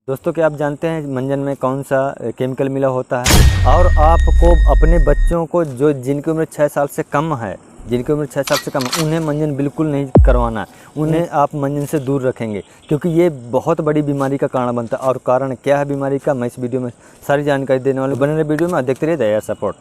दोस्तों, क्या आप जानते हैं मंजन में कौन सा केमिकल मिला होता है? और आपको अपने बच्चों को जिनकी उम्र 6 साल से कम है, उन्हें मंजन बिल्कुल नहीं करवाना है। उन्हें आप मंजन से दूर रखेंगे, क्योंकि ये बहुत बड़ी बीमारी का कारण बनता है। और कारण क्या है बीमारी का, मैं इस वीडियो में सारी जानकारी देने वाले। बने रहे वीडियो में, देखते रहिए दया सपोर्ट।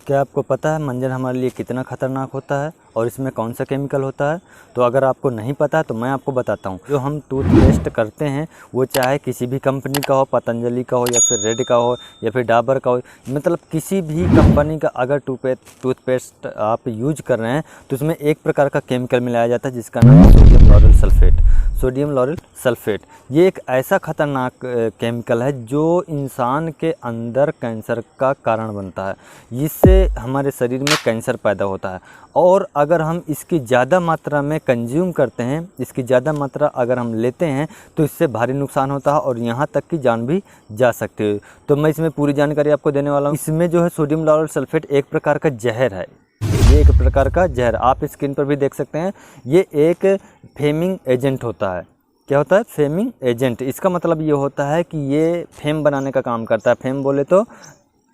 क्या आपको पता है मंजन हमारे लिए कितना खतरनाक होता है और इसमें कौन सा केमिकल होता है? तो अगर आपको नहीं पता तो मैं आपको बताता हूँ। जो हम टूथपेस्ट करते हैं वो चाहे किसी भी कंपनी का हो, पतंजलि का हो या फिर रेड का हो या फिर डाबर का हो, मतलब किसी भी कंपनी का अगर टूथपेस्ट आप यूज कर रहे हैं तो उसमें एक प्रकार का केमिकल मिलाया जाता है जिसका नाम है sodium lauryl sulphate. Sodium lauryl sulphate ये एक ऐसा खतरनाक केमिकल है जो इंसान के अंदर कैंसर का कारण बनता है। इससे हमारे शरीर में कैंसर पैदा होता है। और अगर हम इसकी ज़्यादा मात्रा में कंज्यूम करते हैं, इसकी ज़्यादा मात्रा अगर हम लेते हैं तो इससे भारी नुकसान होता है और यहाँ तक कि जान भी जा सकती है। तो मैं इसमें पूरी जानकारी आपको देने वाला हूँ। इसमें जो है सोडियम लॉरेल सल्फेट एक प्रकार का जहर है। ये एक प्रकार का जहर, आप स्क्रीन पर भी देख सकते हैं। ये एक फेमिंग एजेंट होता है। क्या होता है? फेमिंग एजेंट। इसका मतलब ये होता है कि ये फेम बनाने का काम करता है। फेम बोले तो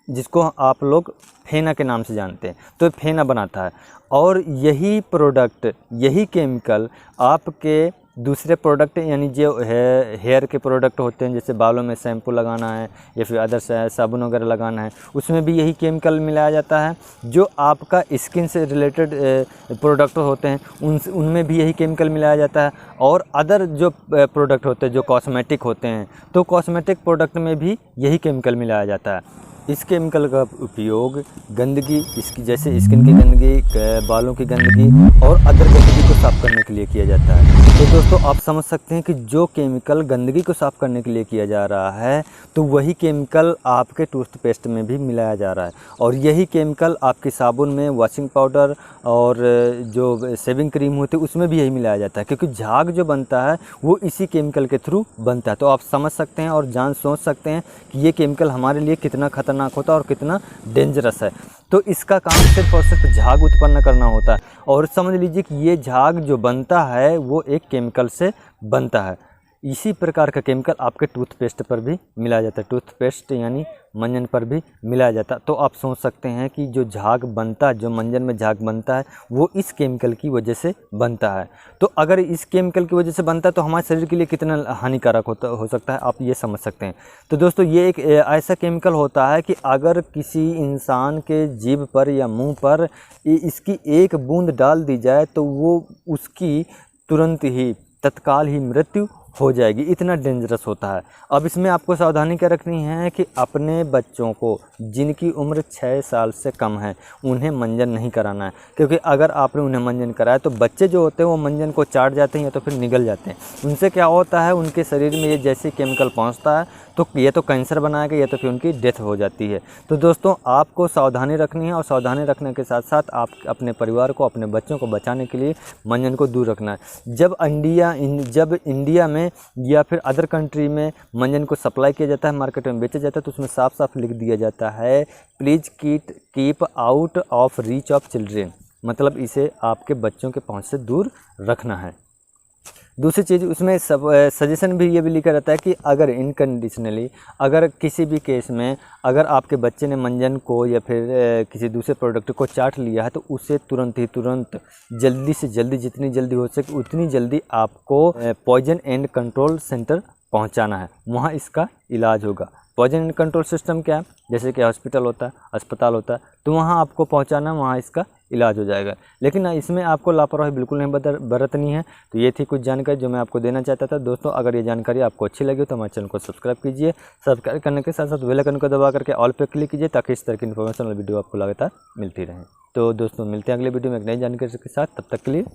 जिसको आप लोग फेना के नाम से जानते हैं, तो फेना बनाता है। और यही प्रोडक्ट, यही केमिकल आपके दूसरे प्रोडक्ट यानी जो हेयर के प्रोडक्ट होते हैं, जैसे बालों में शैम्पू लगाना है या फिर अदर साबुन वगैरह लगाना है, उसमें भी यही केमिकल मिलाया जाता है। जो आपका स्किन से रिलेटेड प्रोडक्ट होते हैं उनमें भी यही केमिकल मिलाया जाता है। और अदर जो प्रोडक्ट होते हैं जो कॉस्मेटिक होते हैं, तो कॉस्मेटिक प्रोडक्ट में भी यही केमिकल मिलाया जाता है। इस केमिकल का उपयोग गंदगी, इसकी जैसे स्किन की गंदगी, बालों की गंदगी और अदर गंदगी को साफ़ करने के लिए किया जाता है। तो दोस्तों, आप समझ सकते हैं कि जो केमिकल गंदगी को साफ़ करने के लिए किया जा रहा है, तो वही केमिकल आपके टूथपेस्ट में भी मिलाया जा रहा है। और यही केमिकल आपकी साबुन में, वॉशिंग पाउडर और जो शेविंग क्रीम होती है उसमें भी यही मिलाया जाता है, क्योंकि झाग जो बनता है वो इसी केमिकल के थ्रू बनता है। तो आप समझ सकते हैं और सोच सकते हैं कि ये केमिकल हमारे लिए कितना खतरनाक होता है और कितना डेंजरस है। तो इसका काम सिर्फ और सिर्फ झाग उत्पन्न करना होता है। और समझ लीजिए कि ये झाग जो बनता है वो एक केमिकल से बनता है। इसी प्रकार का केमिकल आपके टूथपेस्ट पर भी मिलाया जाता है। टूथपेस्ट यानी मंजन पर भी मिलाया जाता है। तो आप सोच सकते हैं कि जो झाग बनता है, जो मंजन में झाग बनता है, वो इस केमिकल की वजह से बनता है। तो अगर इस केमिकल की वजह से बनता है तो हमारे शरीर के लिए कितना हानिकारक हो सकता है, आप ये समझ सकते हैं। तो दोस्तों, ये एक ऐसा केमिकल होता है कि अगर किसी इंसान के जीभ पर या मुंह पर इसकी एक बूंद डाल दी जाए तो वो उसकी तुरंत ही, तत्काल ही मृत्यु हो जाएगी। इतना डेंजरस होता है। अब इसमें आपको सावधानी क्या रखनी है कि अपने बच्चों को जिनकी उम्र 6 साल से कम है उन्हें मंजन नहीं कराना है। क्योंकि अगर आपने उन्हें मंजन कराया तो बच्चे जो होते हैं वो मंजन को चाट जाते हैं या तो फिर निगल जाते हैं। उनसे क्या होता है, उनके शरीर में ये जैसे केमिकल पहुँचता है तो ये तो कैंसर बनाएगा या तो फिर उनकी डेथ हो जाती है। तो दोस्तों, आपको सावधानी रखनी है और सावधानी रखने के साथ साथ आप अपने परिवार को, अपने बच्चों को बचाने के लिए मंजन को दूर रखना है। जब इंडिया में या फिर अदर कंट्री में मंजन को सप्लाई किया जाता है, मार्केट में बेचा जाता है, तो उसमें साफ साफ लिख दिया जाता है, please keep out of reach of children. मतलब इसे आपके बच्चों के पहुंच से दूर रखना है। दूसरी चीज़, उसमें सजेशन भी ये भी लिखा रहता है कि अगर इनकंडीशनली, अगर किसी भी केस में अगर आपके बच्चे ने मंजन को या फिर किसी दूसरे प्रोडक्ट को चाट लिया है तो उसे तुरंत जल्दी से जल्दी, जितनी जल्दी हो सके उतनी जल्दी आपको पॉइजन एंड कंट्रोल सेंटर पहुंचाना है। वहां इसका इलाज होगा। पॉइजन एंड कंट्रोल सिस्टम क्या है? जैसे कि हॉस्पिटल होता है, अस्पताल होता है, तो वहाँ आपको पहुँचाना, वहाँ इसका इलाज हो जाएगा। लेकिन इसमें आपको लापरवाही बिल्कुल नहीं बरतनी है। तो ये थी कुछ जानकारी जो मैं आपको देना चाहता था। दोस्तों, अगर ये जानकारी आपको अच्छी लगी तो हमारे चैनल को सब्सक्राइब कीजिए। सब्सक्राइब करने के साथ साथ बेल आइकन को दबा करके ऑल पे क्लिक कीजिए, ताकि इस तरह की इन्फॉर्मेशन वाली वीडियो आपको लगातार मिलती रहे। तो दोस्तों, मिलते हैं अगले वीडियो में एक नई जानकारी के साथ। तब तक के लिए